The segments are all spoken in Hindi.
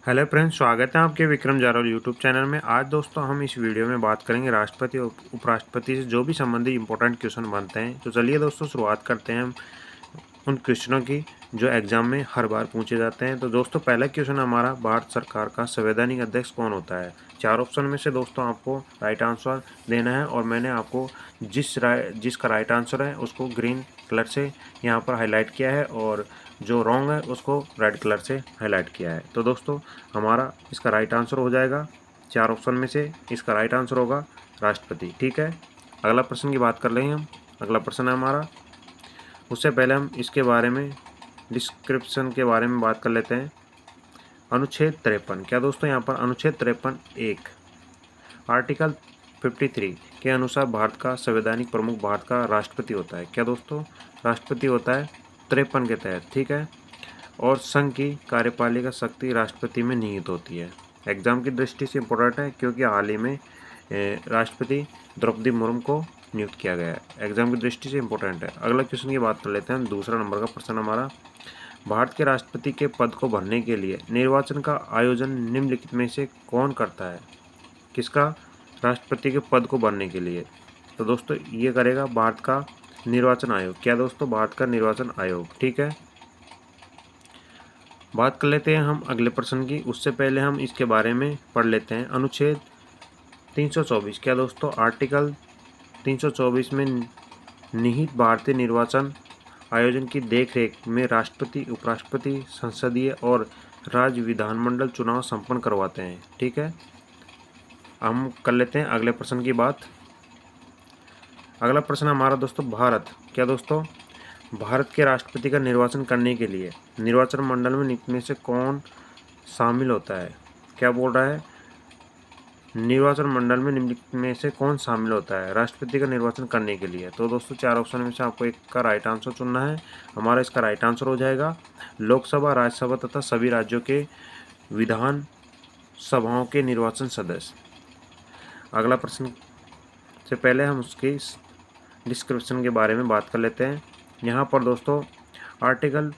हेलो फ्रेंड्स, स्वागत है आपके विक्रम जारौल यूट्यूब चैनल में। आज दोस्तों हम इस वीडियो में बात करेंगे राष्ट्रपति और उपराष्ट्रपति से जो भी संबंधित इंपॉर्टेंट क्वेश्चन बनते हैं। तो चलिए दोस्तों शुरुआत करते हैं हम उन क्वेश्चनों की जो एग्जाम में हर बार पूछे जाते हैं। तो दोस्तों पहला क्वेश्चन हमारा, भारत सरकार का संवैधानिक अध्यक्ष कौन होता है? 4 ऑप्शन में से दोस्तों आपको राइट आंसर देना है और मैंने आपको जिसका राइट आंसर है उसको ग्रीन कलर से यहाँ पर हाईलाइट किया है और जो रॉन्ग है उसको रेड कलर से हाईलाइट किया है। तो दोस्तों हमारा इसका राइट आंसर हो जाएगा 4 ऑप्शन में से इसका राइट आंसर होगा राष्ट्रपति। ठीक है, अगला प्रश्न की बात कर लेंगे हम। अगला प्रश्न है हमारा, उससे पहले हम इसके बारे में डिस्क्रिप्शन के बारे में बात कर लेते हैं। अनुच्छेद 53, क्या दोस्तों यहाँ पर अनुच्छेद 53 एक आर्टिकल 53 के अनुसार भारत का संवैधानिक प्रमुख भारत का राष्ट्रपति होता है? क्या दोस्तों राष्ट्रपति होता है 53 के तहत। ठीक है, और संघ की कार्यपालिका शक्ति राष्ट्रपति में निहित होती है। एग्जाम की दृष्टि से इम्पोर्टेंट है क्योंकि हाल ही में राष्ट्रपति द्रौपदी मुर्मू को नियुक्त किया गया है। एग्जाम की दृष्टि से इम्पोर्टेंट है। अगला क्वेश्चन की बात कर लेते हैं। दूसरा नंबर का प्रश्न हमारा, भारत के राष्ट्रपति के पद को भरने के लिए निर्वाचन का आयोजन निम्नलिखित में से कौन करता है? किसका राष्ट्रपति के पद को भरने के लिए? तो दोस्तों ये करेगा भारत का निर्वाचन आयोग। क्या दोस्तों? भारत का निर्वाचन आयोग। ठीक है, बात कर लेते हैं हम अगले प्रश्न की। उससे पहले हम इसके बारे में पढ़ लेते हैं। अनुच्छेद 324, क्या दोस्तों आर्टिकल 324 में निहित भारतीय निर्वाचन आयोजन की देखरेख में राष्ट्रपति, उपराष्ट्रपति, संसदीय और राज्य विधानमंडल चुनाव संपन्न करवाते हैं। ठीक है, हम कर लेते हैं अगले प्रश्न की बात। अगला प्रश्न हमारा दोस्तों, भारत, क्या दोस्तों भारत के राष्ट्रपति का निर्वाचन करने के लिए निर्वाचन मंडल में निम्न में से कौन शामिल होता है? क्या बोल रहा है? निर्वाचन मंडल में निम्न में से कौन शामिल होता है राष्ट्रपति का निर्वाचन करने के लिए? तो दोस्तों 4 ऑप्शन में से आपको एक का राइट आंसर चुनना है। हमारा इसका राइट आंसर हो जाएगा लोकसभा, राज्यसभा तथा सभी राज्यों के विधान सभाओं के निर्वाचन सदस्य। अगला प्रश्न से पहले हम उसके डिस्क्रिप्शन के बारे में बात कर लेते हैं। यहाँ पर दोस्तों आर्टिकल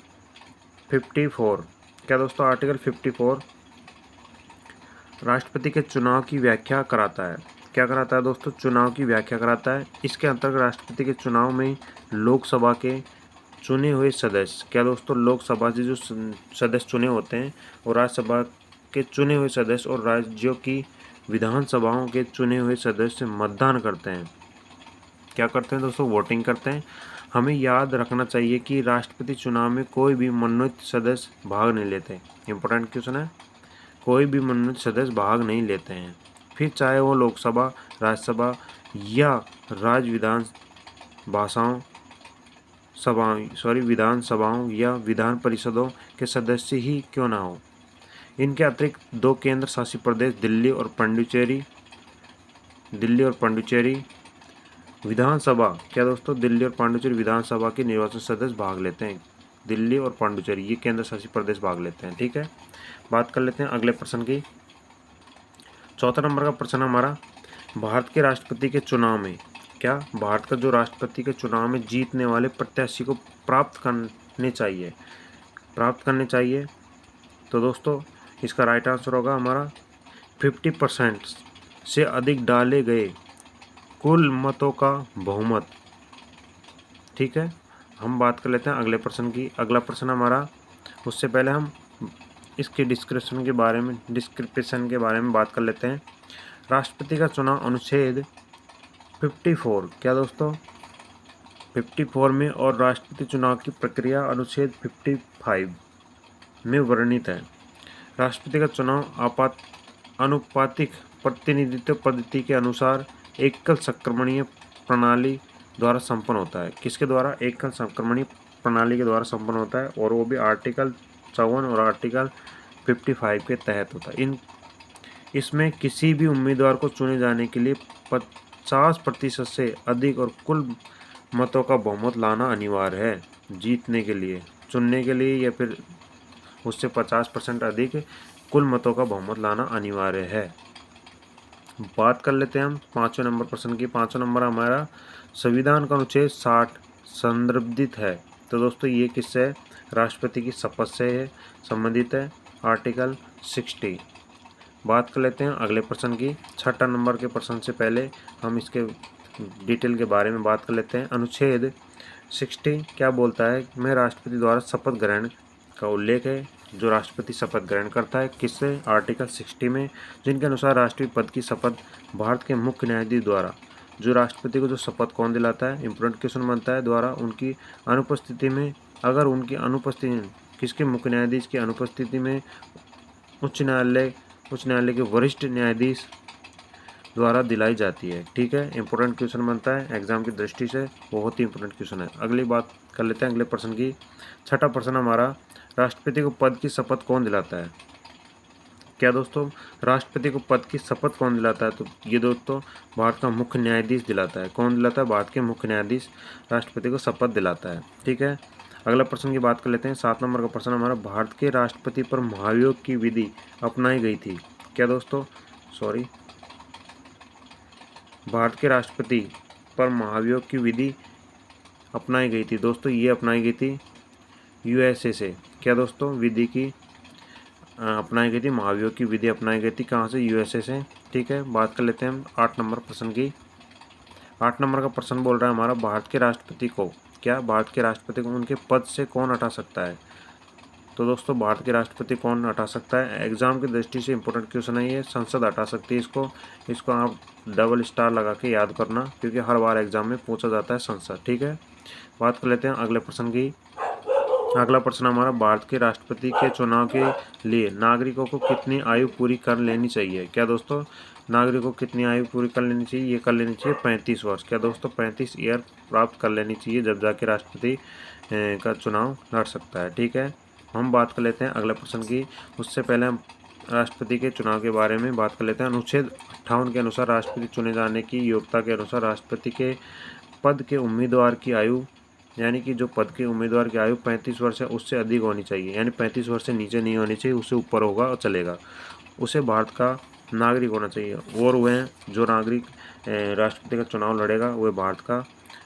54, क्या दोस्तों आर्टिकल 54 राष्ट्रपति के चुनाव की व्याख्या कराता है। क्या कराता है दोस्तों? चुनाव की व्याख्या कराता है। इसके अंतर्गत राष्ट्रपति के चुनाव में लोकसभा के चुने हुए सदस्य, क्या दोस्तों लोकसभा से जो सदस्य चुने होते हैं और राज्यसभा के चुने हुए सदस्य और राज्यों की विधानसभाओं के चुने हुए सदस्य मतदान करते हैं। क्या करते हैं दोस्तों? वोटिंग करते हैं। हमें याद रखना चाहिए कि राष्ट्रपति चुनाव में कोई भी मनोनीत सदस्य भाग नहीं लेते। इंपॉर्टेंट क्वेश्चन है, कोई भी मनोनीत सदस्य भाग नहीं लेते हैं, फिर चाहे वो लोकसभा, राज्यसभा या राज्य विधानसभाओं या विधान परिषदों के सदस्य ही क्यों ना हो। इनके अतिरिक्त 2 केंद्र शासित प्रदेश दिल्ली और पांडिचेरी विधानसभा, क्या दोस्तों दिल्ली और पांडिचेरी विधानसभा के निर्वाचन सदस्य भाग लेते हैं। दिल्ली और पांडिचेरी ये केंद्र शासित प्रदेश भाग लेते हैं। ठीक है, बात कर लेते हैं अगले प्रश्न की। चौथा नंबर का प्रश्न हमारा, भारत के राष्ट्रपति के चुनाव में, क्या भारत का जो राष्ट्रपति के चुनाव में जीतने वाले प्रत्याशी को प्राप्त करने चाहिए। तो दोस्तों इसका राइट आंसर होगा हमारा 50% से अधिक डाले गए कुल मतों का बहुमत। ठीक है, हम बात कर लेते हैं अगले प्रश्न की। अगला प्रश्न हमारा, उससे पहले हम इसके डिस्क्रिप्शन के बारे में बात कर लेते हैं। राष्ट्रपति का चुनाव अनुच्छेद 54, क्या दोस्तों 54 में और राष्ट्रपति चुनाव की प्रक्रिया अनुच्छेद 55 में वर्णित है। राष्ट्रपति का चुनाव अनुपातिक प्रतिनिधित्व पद्धति के अनुसार एकल संक्रमणीय प्रणाली द्वारा संपन्न होता है। किसके द्वारा? एकल संक्रमणीय प्रणाली के द्वारा संपन्न होता है और वो भी आर्टिकल 54 और आर्टिकल 55 के तहत होता है। इसमें किसी भी उम्मीदवार को चुने जाने के लिए 50% से अधिक और कुल मतों का बहुमत लाना अनिवार्य है। जीतने के लिए, चुनने के लिए या फिर उससे 50% अधिक कुल मतों का बहुमत लाना अनिवार्य है। बात कर लेते हैं हम 5वें नंबर प्रश्न की। 5वां नंबर हमारा, संविधान का अनुच्छेद 60 संदर्भित है। तो दोस्तों ये किससे है? राष्ट्रपति की शपथ से है, संबंधित है। आर्टिकल 60। बात कर लेते हैं अगले प्रश्न की। 6 नंबर के प्रश्न से पहले हम इसके डिटेल के बारे में बात कर लेते हैं। अनुच्छेद 60 क्या बोलता है? में राष्ट्रपति द्वारा शपथ ग्रहण का उल्लेख है। जो राष्ट्रपति शपथ ग्रहण करता है किससे? आर्टिकल 60 में, जिनके अनुसार राष्ट्रीय पद की शपथ भारत के मुख्य न्यायाधीश द्वारा। जो राष्ट्रपति को जो शपथ कौन दिलाता है? इंपोर्टेंट क्वेश्चन बनता है। द्वारा उनकी अनुपस्थिति में। अगर उनकी अनुपस्थिति किसके? मुख्य न्यायाधीश की अनुपस्थिति में उच्च न्यायालय के वरिष्ठ न्यायाधीश द्वारा दिलाई जाती है। ठीक है, इंपॉर्टेंट क्वेश्चन बनता है एग्जाम की दृष्टि से, बहुत ही इंपॉर्टेंट क्वेश्चन है। अगली बात कर लेते हैं अगले प्रश्न की। 6ठा प्रश्न हमारा, राष्ट्रपति को पद की शपथ कौन दिलाता है? क्या दोस्तों? राष्ट्रपति को पद की शपथ कौन दिलाता है? तो ये दोस्तों भारत का मुख्य न्यायाधीश दिलाता है। कौन दिलाता है? भारत के मुख्य न्यायाधीश राष्ट्रपति को शपथ दिलाता है। ठीक है, अगला प्रश्न की बात कर लेते हैं। 7 नंबर का प्रश्न हमारा, भारत के राष्ट्रपति पर महाभियोग की विधि अपनाई गई थी। क्या दोस्तों? भारत के राष्ट्रपति पर महाभियोग की विधि अपनाई गई थी। दोस्तों ये अपनाई गई थी यूएसए से। क्या दोस्तों? विधि की अपनाई गई थी, महाभियोग की विधि अपनाई गई थी कहाँ से? यूएसए से। ठीक है, बात कर लेते हैं हम 8 नंबर प्रश्न की। 8 नंबर का प्रश्न बोल रहा है हमारा, भारत के राष्ट्रपति को, क्या भारत के राष्ट्रपति को उनके पद से कौन हटा सकता है? तो दोस्तों भारत के राष्ट्रपति कौन हटा सकता है? एग्जाम की दृष्टि से इंपॉर्टेंट क्वेश्चन है ये। संसद हटा सकती है इसको आप डबल स्टार लगा के याद करना, क्योंकि हर बार एग्जाम में पूछा जाता है संसद। ठीक है, बात कर लेते हैं अगले प्रश्न की। अगला प्रश्न हमारा, भारत के राष्ट्रपति के चुनाव के लिए नागरिकों को कितनी आयु पूरी कर लेनी चाहिए? क्या दोस्तों? नागरिकों को कितनी आयु पूरी कर लेनी चाहिए? ये कर लेनी चाहिए 35 वर्ष। क्या दोस्तों? 35 ईयर प्राप्त कर लेनी चाहिए, जब जाके राष्ट्रपति का चुनाव लड़ सकता है। ठीक है, हम बात कर लेते हैं अगले प्रश्न की। उससे पहले हम राष्ट्रपति के चुनाव के बारे में बात कर लेते हैं। अनुच्छेद 58 के अनुसार राष्ट्रपति चुने जाने की योग्यता के अनुसार राष्ट्रपति के पद के उम्मीदवार की आयु, यानी कि जो पद के उम्मीदवार की आयु 35 वर्ष है उससे अधिक होनी चाहिए, यानी 35 वर्ष से नीचे नहीं होनी चाहिए, उससे ऊपर होगा और चलेगा। उसे भारत का नागरिक होना चाहिए, और वह जो नागरिक राष्ट्रपति का चुनाव लड़ेगा वह भारत का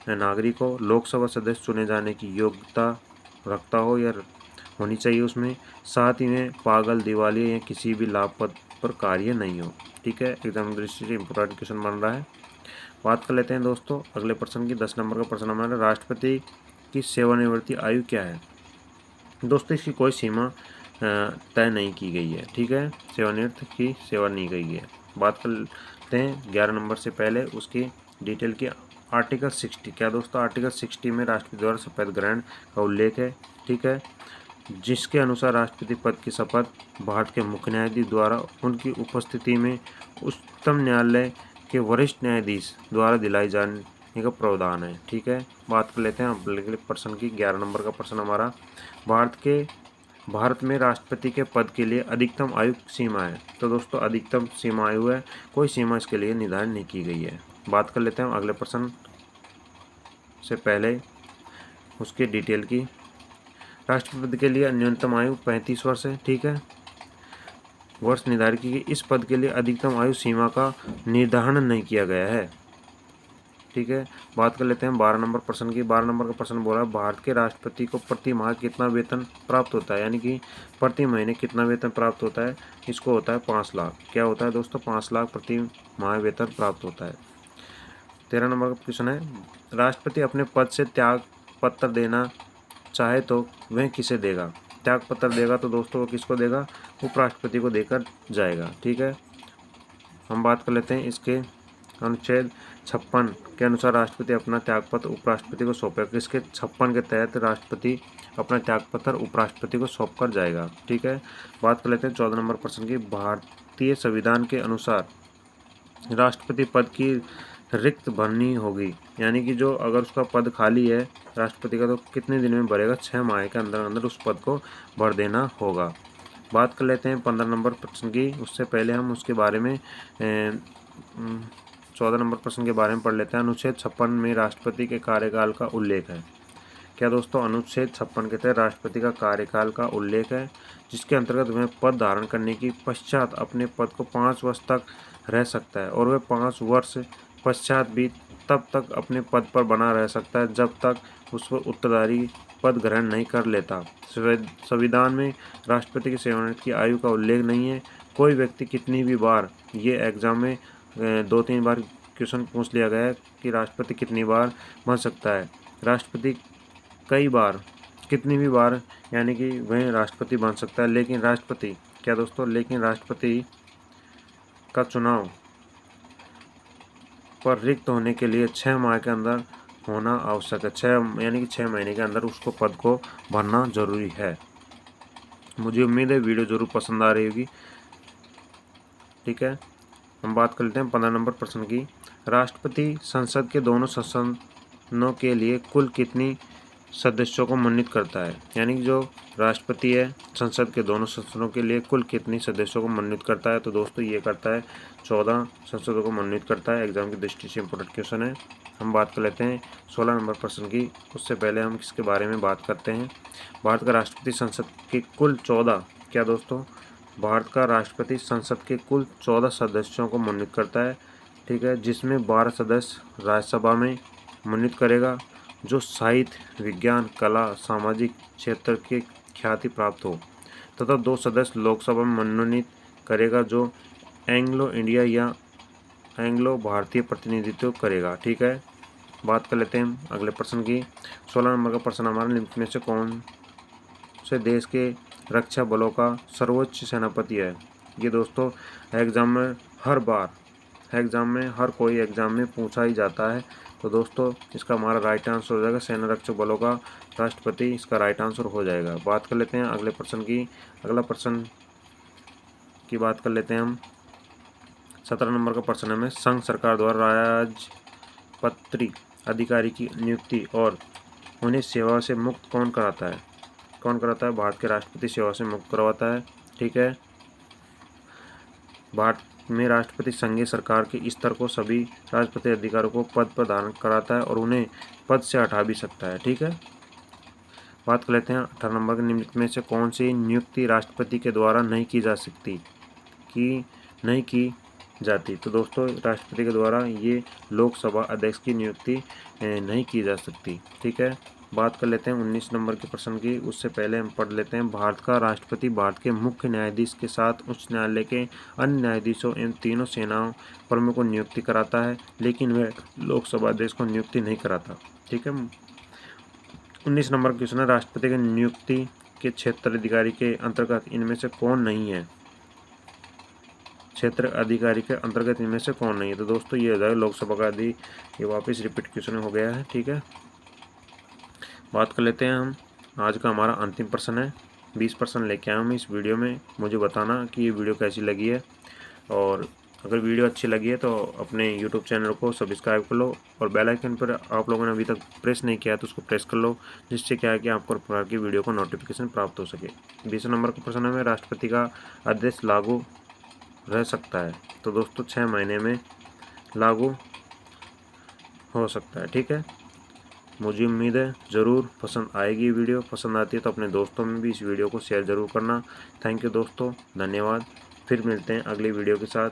नागरिक हो, लोकसभा सदस्य चुने जाने की योग्यता रखता हो या होनी चाहिए उसमें, साथ ही में पागल, दिवालिया या किसी भी लाभपद पर कार्य नहीं हो। ठीक है, एग्जाम दृष्टि से इंपोर्टेंट क्वेश्चन बन रहा है। बात कर लेते हैं दोस्तों अगले प्रश्न की। 10 नंबर का प्रश्न हमारा, राष्ट्रपति की सेवानिवृत्ति आयु क्या है? दोस्तों इसकी कोई सीमा तय नहीं की गई है। ठीक है, सेवानिवृत्त की सेवा नहीं गई है। बात करते हैं 11 नंबर से पहले उसकी डिटेल की। आर्टिकल 60, क्या दोस्तों? आर्टिकल 60 में राष्ट्रपति द्वारा शपथ ग्रहण का उल्लेख है। ठीक है, जिसके अनुसार राष्ट्रपति पद की शपथ भारत के मुख्य न्यायाधीश द्वारा उनकी उपस्थिति में उच्चतम न्यायालय के वरिष्ठ न्यायाधीश द्वारा दिलाई जाने का प्रावधान है। ठीक है, बात कर लेते हैं अगले प्रश्न की। 11 नंबर का प्रश्न हमारा, भारत में राष्ट्रपति के पद के लिए अधिकतम आयु सीमा है। तो दोस्तों अधिकतम सीमा आयु है, कोई सीमा इसके लिए निर्धारित नहीं की गई है। बात कर लेते हैं अगले प्रश्न से पहले उसके डिटेल की। राष्ट्रपति के लिए न्यूनतम आयु 35 वर्ष है। ठीक है, वर्ष निर्धारित की गई। इस पद के लिए अधिकतम आयु सीमा का निर्धारण नहीं किया गया है। ठीक है, बात कर लेते हैं 12 नंबर प्रश्न की। 12 नंबर का प्रश्न बोला है, भारत के राष्ट्रपति को प्रति माह कितना वेतन प्राप्त होता है, यानी कि प्रति महीने कितना वेतन प्राप्त होता है? इसको होता है 5 लाख। क्या होता है दोस्तों? 5 लाख प्रति माह वेतन प्राप्त होता है। 13 नंबर का क्वेश्चन है, राष्ट्रपति अपने पद से त्याग पत्र देना चाहे तो वह किसे देगा? त्याग पत्र देगा तो दोस्तों वो किसको देगा? उपराष्ट्रपति को देकर जाएगा। ठीक है, हम बात कर लेते हैं इसके अनुच्छेद 56 के अनुसार राष्ट्रपति अपना त्यागपत्र उपराष्ट्रपति को सौंपेगा। किसके? 56 के तहत राष्ट्रपति अपना त्यागपत्र उपराष्ट्रपति को सौंप कर जाएगा। ठीक है, बात कर लेते हैं 14 नंबर प्रश्न की। भारतीय संविधान के अनुसार राष्ट्रपति पद की रिक्त भरनी होगी, यानी कि जो अगर उसका पद खाली है राष्ट्रपति का तो कितने दिन में भरेगा? 6 माह के अंदर अंदर उस पद को भर देना होगा। बात कर लेते हैं 15 नंबर प्रश्न की। उससे पहले हम उसके बारे में 14 नंबर प्रश्न के बारे में पढ़ लेते हैं। अनुच्छेद 56 में राष्ट्रपति के कार्यकाल का उल्लेख है। क्या दोस्तों? अनुच्छेद 56 के तहत राष्ट्रपति का कार्यकाल का उल्लेख है, जिसके अंतर्गत वह पद धारण करने की पश्चात अपने पद को 5 वर्ष तक रह सकता है, और वह 5 वर्ष पश्चात भी तब तक अपने पद पर बना रह सकता है जब तक उस पर उत्तरदायी पद ग्रहण नहीं कर लेता। संविधान में राष्ट्रपति की सेवानिवृत्ति की आयु का उल्लेख नहीं है। कोई व्यक्ति कितनी भी बार, ये एग्जाम में 2-3 बार क्वेश्चन पूछ लिया गया है कि राष्ट्रपति कितनी बार बन सकता है। राष्ट्रपति कई बार, कितनी भी बार, यानी कि वह राष्ट्रपति बन सकता है, लेकिन राष्ट्रपति क्या दोस्तों, लेकिन राष्ट्रपति का चुनाव पर रिक्त होने के लिए 6 माह के अंदर होना आवश्यक है। 6 यानी कि 6 महीने के अंदर उसको पद को भरना जरूरी है। मुझे उम्मीद है वीडियो जरूर पसंद आ रही होगी। ठीक है, हम बात कर लेते हैं 15 नंबर प्रश्न की। राष्ट्रपति संसद के दोनों सदनों के लिए कुल कितनी सदस्यों को मनोनीत करता है? यानी कि जो राष्ट्रपति है संसद के दोनों सदनों के लिए कुल कितनी सदस्यों को मनोनीत करता है? तो दोस्तों ये करता है 14 सदस्यों को मनोनीत करता है। एग्जाम की दृष्टि से इंपॉर्टेंट क्वेश्चन है। हम बात कर लेते हैं 16 नंबर प्रश्न की। उससे पहले हम किसके बारे में बात करते हैं? भारत का राष्ट्रपति संसद के कुल 14, क्या दोस्तों, भारत का राष्ट्रपति संसद के कुल 14 सदस्यों को मनोनीत करता है। ठीक है, जिसमें 12 सदस्य राज्यसभा में मनोनीत करेगा जो साहित्य, विज्ञान, कला, सामाजिक क्षेत्र के ख्याति प्राप्त हो, तथा 2 सदस्य लोकसभा में मनोनीत करेगा जो एंग्लो इंडिया या एंग्लो भारतीय प्रतिनिधित्व करेगा। ठीक है, बात कर लेते हैं अगले प्रश्न की। 16 नंबर का प्रश्न हमारा, निम्न में से कौन से देश के रक्षा बलों का सर्वोच्च सेनापति है? ये दोस्तों एग्जाम में हर कोई एग्जाम में पूछा ही जाता है। तो दोस्तों इसका हमारा राइट आंसर हो जाएगा सेना रक्षक बलों का राष्ट्रपति, इसका राइट आंसर हो जाएगा। बात कर लेते हैं अगले प्रश्न की। अगला प्रश्न की बात कर लेते हैं हम। 17 नंबर का प्रश्न है में, संघ सरकार द्वारा राजपत्रित अधिकारी की नियुक्ति और उन्हें सेवा से मुक्त कौन कराता है? भारत के राष्ट्रपति सेवा से मुक्त करवाता है। ठीक है, भारत में राष्ट्रपति संघीय सरकार के स्तर को सभी राष्ट्रपति अधिकारियों को पद प्रदान कराता है और उन्हें पद से हटा भी सकता है। ठीक है, बात कर लेते हैं 18 नंबर के, निम्नलिखित में से कौन सी नियुक्ति राष्ट्रपति के द्वारा नहीं की जाती? तो दोस्तों राष्ट्रपति के द्वारा ये लोकसभा अध्यक्ष की नियुक्ति नहीं की जा सकती। ठीक है, बात कर लेते हैं 19 नंबर के प्रश्न की। उससे पहले हम पढ़ लेते हैं, भारत का राष्ट्रपति भारत के मुख्य न्यायाधीश के साथ उच्च न्यायालय के अन्य न्यायाधीशों एवं तीनों सेनाओं प्रमुख को नियुक्ति कराता है, लेकिन वह लोकसभा अध्यक्ष को नियुक्ति नहीं कराता। ठीक है, 19 नंबर का क्वेश्चन है, राष्ट्रपति की नियुक्ति के क्षेत्र अधिकारी के अंतर्गत इनमें से कौन नहीं है? क्षेत्र अधिकारी के अंतर्गत इनमें से कौन नहीं है? तो दोस्तों ये हो जाएगा लोकसभा का ये वापस रिपीट क्वेश्चन हो गया है। ठीक है, बात कर लेते हैं हम। आज का हमारा अंतिम प्रश्न है। 20 प्रश्न लेके आया हूँ इस वीडियो में। मुझे बताना कि ये वीडियो कैसी लगी है, और अगर वीडियो अच्छी लगी है तो अपने YouTube चैनल को सब्सक्राइब कर लो और बेल आइकन पर आप लोगों ने अभी तक प्रेस नहीं किया तो उसको प्रेस कर लो, जिससे क्या है कि आपको प्रकार की वीडियो का नोटिफिकेशन प्राप्त हो सके। 20 नंबर का प्रश्न में, राष्ट्रपति का आदेश लागू रह सकता है? तो दोस्तों 6 महीने में लागू हो सकता है। ठीक है, मुझे उम्मीद है ज़रूर पसंद आएगी वीडियो। पसंद आती है तो अपने दोस्तों में भी इस वीडियो को शेयर ज़रूर करना। थैंक यू दोस्तों, धन्यवाद। फिर मिलते हैं अगली वीडियो के साथ।